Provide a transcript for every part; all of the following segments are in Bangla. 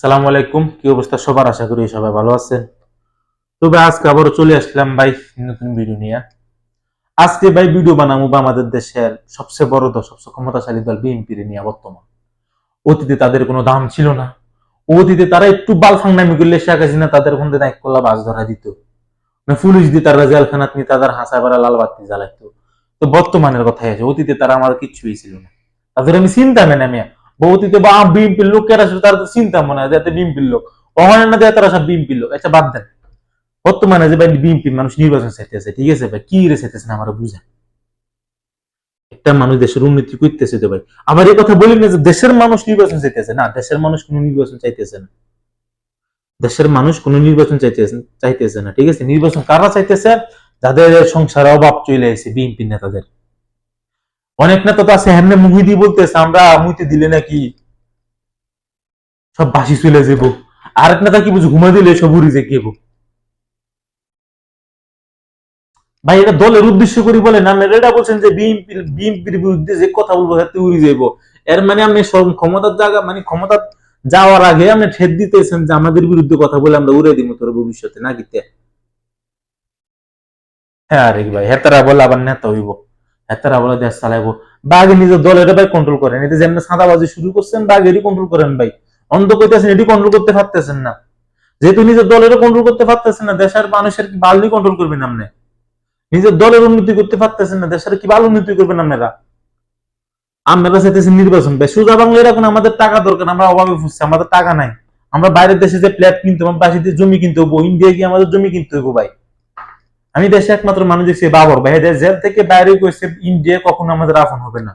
সালাম আলাইকুম, কি অবস্থা সবার? আশা করি সবাই ভালো আছেন। তবে আজকে আবারও চলে আসলাম ভাই নতুন ভিডিও নিয়ে। আজকে ভাই ভিডিও বানাবো বা আমাদের দেশের সবচেয়ে বড় দল, সবচেয়ে ক্ষমতাশালী দল বিএনপি নিয়ে। বর্তমান অতীতে তাদের কোনো দাম ছিল না। অতীতে তারা একটু বালফাংনামি করলে শেখ হাসিনা তাদের মধ্যে নাইক করলা বাস ধরা দিত, পুলিশ দিয়ে তারা জেলখানাত নিয়ে তাদের হাসা বেড়া লাল বাতি জ্বালাইতো। তো বর্তমানের কথাই আছে, অতীতে তারা আমার কিচ্ছুই ছিল না, তাদের আমি চিন্তা মেনে আমি অতীতে বা বিএনপির লোকেরা ছিল তারা তো চিন্তা মনে হয় যাতে বিএনপির লোক অহনে না দেয়, তারা সব বিএনপির লোক। আচ্ছা বাদ দেন, বর্তমানে যে ভাই বিএনপির মানুষ নির্বাচন চাইতেছে, ঠিক আছে ভাই, কি রে চাইতেছে না আমার বুঝেন? একটা মানুষ দেশের উন্নতি করতেছে তো ভাই। আবার এই কথা বলি না যে দেশের মানুষ নির্বাচন চাইতেছে না, দেশের মানুষ কোন নির্বাচন চাইতেছে না, দেশের মানুষ কোন নির্বাচন চাইতেছে না, ঠিক আছে? নির্বাচন কারা চাইতেছে? যাদের সংসারে অভাব চলে আসে, বিএনপি নেতাদের। অনেক নেতা তো আছে হেমনে মুহি দিয়ে বলতেছে আমরা মুইতে দিলে নাকি সব বাসি চলে যাবো। আরেক নেতা কি বুঝো, ঘুমা দিলে সব উড়ি যে গেবো। ভাই এটা দলের উদ্দেশ্য করে বলেন, আপনি এটা বলছেন যে বিএনপির বিরুদ্ধে যে কথা বলবো হাতে উড়ি যাইবো। এর মানে আপনি ক্ষমতার জায়গা মানে ক্ষমতা যাওয়ার আগে আপনি ঠেট দিতেছেন যে আমাদের বিরুদ্ধে কথা বলে আমরা উড়ে দিব তোর ভবিষ্যতে নাকি? হ্যাঁ আরে ভাই, হেতারা বলে আবার নেতা হইব, হেতারা বলে দেশ চালাইবো। বাঘে নিজের দলের ভাই কন্ট্রোল করেন, এতে যেমন সাদাবাজি শুরু করছেন বাঘেরই কন্ট্রোল করেন ভাই। অন্ধ কইতেছেন এটি কন্ট্রোল করতে পারতেছেন না, যেহেতু নিজের দলেরও কন্ট্রোল করতে পারতেছেন না, দেশের মানুষের কি বালনি কন্ট্রোল করবেন আপনি? নিজের দলের উন্নতি করতে পারতেছেন না, দেশের কি ভালো উন্নতি করবেন আপনারা? আপনারা চাইতেছেন নির্বাচন ভাই, সোজা বাংলায় এখন আমাদের টাকা দরকার, আমরা অভাবে ফুসছি, আমাদের টাকা নাই। আমরা বাইরের দেশে যে ফ্ল্যাট কিনতে হবে, বাসিতে জমি কিনতে হবো, ইন্ডিয়া গিয়ে আমাদের জমি কিনতে হবো ভাই। আমি দেশে একমাত্র মানুষ দেখছি বাবর ভাই, জেল থেকে বাইরে কইছে ইন্ডিয়া কখনো আমাদের আপন হবে না।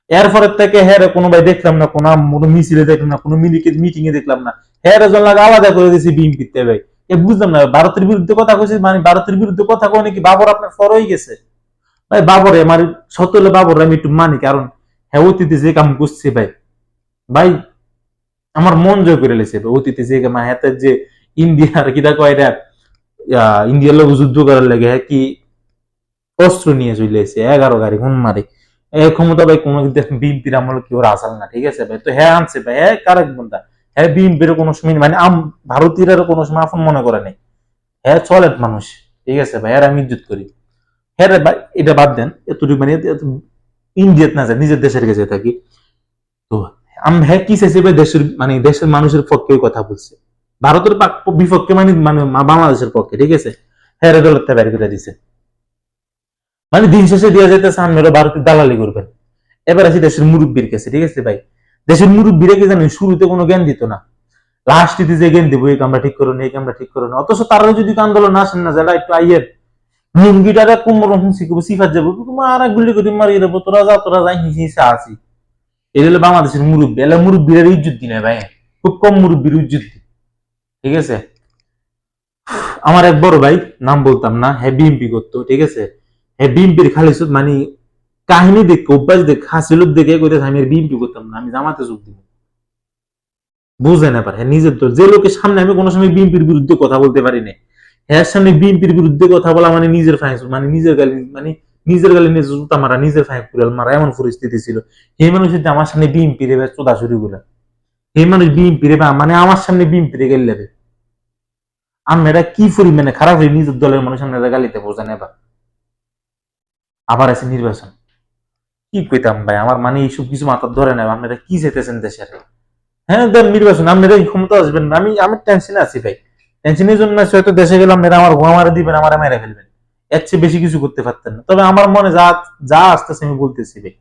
এরপরের থেকে হ্যাঁ কোনো ভাই দেখলাম না, কোনো মিছিলে দেখলাম না, কোনো মিটিং এ দেখলাম না। হ্যাঁ জন লাগে আলাদা করে দিয়েছে বিএনপিতে ভাই। এ বুঝলাম না, ভারতের বিরুদ্ধে কথা কইছে মানে ভারতের বিরুদ্ধে কথা কয় নাকি বাবর আপনার ফর হয়ে গেছে? ভাই বাবরে আমার সত্য হলে বাবর আমি একটু মানি, কারণ হ্যাঁ অতীতে যে কাম করছে ভাই, ভাই আমার মন জয় করে লেছে অতীতে যে কাম হাতের যে ইন্ডিয়ার কিটা কয় এটা, ইন্ডিয়ার লোক যুদ্ধ করার লাগে হ্যাঁ কি অস্ত্র নিয়ে চলে এসে 11 গাড়ি হুন মারে। এই ক্ষমতা ভাই কোনো বিএনপির আমল কি ওরা আসাল না, ঠিক আছে ভাই? তো হ্যাঁ আনছে ভাই, হ্যাঁ কারেক্ট বন্ধা। হ্যাঁ বিএনপির কোনো সময় মানে ভারতীয়রা কোনো সময় আপন মনে করে নাই। হ্যাঁ চলেন মানুষ, ঠিক আছে ভাই, আর আমি ইজ্জত করি। হ্যাঁ রে ভাই, এটা বাদ দেন, এতটুকু মানে ইন্ডিয়াত না যায়, নিজের দেশের কাছে থাকি। তো আমি হ্যাঁ কি চাইছে ভাই, দেশের মানে দেশের মানুষের পক্ষে কথা বলছে, ভারতের বিপক্ষে মানে মানে বাংলাদেশের পক্ষে, ঠিক আছে? হ্যাঁ রে দলের বের করে দিছে। মানে দিন শেষে দেওয়া যাইতেছে আপনারা ভারতের দালালি করবেন। এবার আসি দেশের মুরব্বীর কাছে, ঠিক আছে ভাই? দেশের মুরব্বীরা কি জানেন, শুরুতে কোনো জ্ঞান দিত না, লাস্টে যে জ্ঞান দিব এই কামটা ঠিক করুন, এই কামটা ঠিক করুন। অথচ তারা যদি আন্দোলন আসেন না, যারা একটু আইয়ের লুঙ্গিটারে কুমর শিখবো, সিফাত যাবো, তোমার আর গুলি করে মারিয়ে দেবো, তোরা যাই হিসে আসি। এটা হলো বাংলাদেশের মুরব্বী, এলা মুরব্বীর ইজ্জত দিনে ভাই, খুব কম মুরব্বীর ইজ্জত দি, ঠিক আছে? আমার এক বড় ভাই, নাম বলতাম না, হ্যাঁ বিএমপি করতো, ঠিক আছে? হ্যাঁ বিএমপির খালি মানে কাহিনী দেখে অভ্যাস দেখে হাসি লোক দেখে কইতেছে আমি আর বিএনপি করতাম না, আমি জামাতে যোগ দিব। বুঝে না পারে নিজের দল, যে লোকের সামনে আমি কোনো সময় বিএনপির বিরুদ্ধে কথা বলতে পারি না, হ্যাঁ সামনে বিএনপির বিরুদ্ধে কথা বলা মানে নিজের ফাঁস, মানে নিজের গালে নিজে জুতা মারা, নিজের ফাঁস কুড়াল মারা, এমন পরিস্থিতি ছিল। এই মানুষের আমার সামনে বিএনপি রে চোদা শুরু করে, এই মানুষ বিএনপি রে মানে আমার সামনে বিএনপি রে গেলে আমরা কি পরিমানে খারাপ হয়ে নিজের দলের মানুষ সামনে গালিতে বোঝা নেবা। আবার আছে নির্বাচন, কি কইতাম ভাই, আমার মানে এইসব কিছু মাথার ধরে নেই। আপনারা কি চাইতেছেন দেশের? হ্যাঁ দেন নির্বাচন, আপনারা ক্ষমতা আসবেন না, আমি টেনশনে আছি ভাই। টেনশনের জন্য আছি, হয়তো দেশে গেলাম আপনারা আমার ঘুমা মারা দিবেন, আমার মেরে ফেলবেন, এর চেয়ে বেশি কিছু করতে পারতেন না। তবে আমার মনে যা যা আসতেছে আমি বলতেছি ভাই,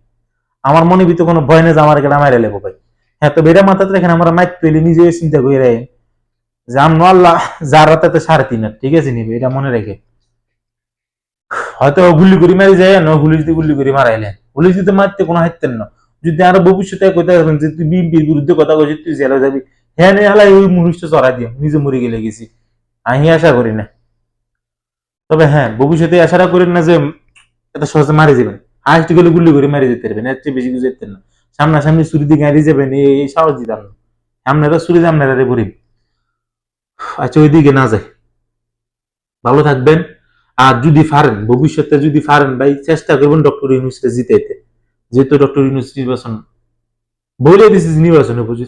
আমার মনে ভিতরে কোনো ভয় নেই যে আমার গেলে মেরে লেবো ভাই। হ্যাঁ তবে এটা মাথাতে রেখেন, আমরা মাইক তৈরি নিজে চিন্তা করে রাখেন যে আমরা আল্লাহ যার রাতে 3.5 ঠিক আছে নিবে, এটা মনে রেখে। হয়তো গুলি করে মারি যায় না, পুলিশ দিয়ে গুলি করে মারাইলেন, পুলিশ দিতে মারতে কোনো হাইতেন না। যদি আরো ভবিষ্যতে কইতে পারবেন যে তুই বিএনপির বিরুদ্ধে কথা কইছিস, তুই জেলে যাবি, হ্যাঁ নেই হালাই ওই মুনিশটা চড়াই দিও, নিজে মরে গেলে গেছি, আমি আশা করি না। তবে হ্যাঁ ভবিষ্যতে আশাটা করেন না যে এত সহজে মারি যাবেন, হাইস্ট গেলে গুলি করে মারি যেতে পারবেন, এর চেয়ে বেশি কিছু যেতেন না। সামনাসামনি ছুরি দিয়ে গাড়ি যাবেন, এই সাহস দিতাম না। আপনারা ছুরি দিয়ে আপনারা পড়ি। আচ্ছা ওইদিকে না যায়, ভালো থাকবেন। আর যদি পারেন ভবিষ্যতে যদি পারেন ভাই, চেষ্টা করবেন ডক্টর ইউনূসকে জিতাইতে, যেহেতু ডক্টর ইউনূস নির্বাচন বলে দিয়েছে, নির্বাচনে বুঝি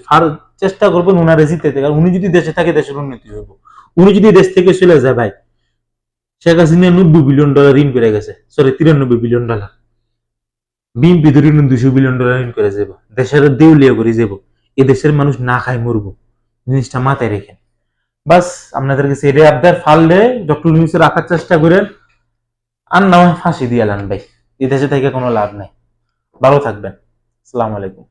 চেষ্টা করবেন উনারে জিতাতে, কারণ উনি যদি দেশে থাকে দেশের উন্নতি হইব। উনি যদি দেশ থেকে চলে যায় ভাই, শেখ হাসিনা $90 বিলিয়ন ঋণ করে গেছে, সরি $93 বিলিয়ন, বিএনপি ধরে $200 বিলিয়ন ঋণ করে যাব, দেশের দেউলিয়া করে যাব, এ দেশের মানুষ না খাই মরবো। জিনিসটা মাথায় রেখেন। বাস আপনাদের কাছে এটাই আবদার, ফাললে ডক্টর ইউনূসকে রাখার চেষ্টা করেন, আর না হয় ফাঁসি দিয়ে এলান ভাই, এই দেশে থেকে কোনো লাভ নাই। ভালো থাকবেন। আসসালামু আলাইকুম।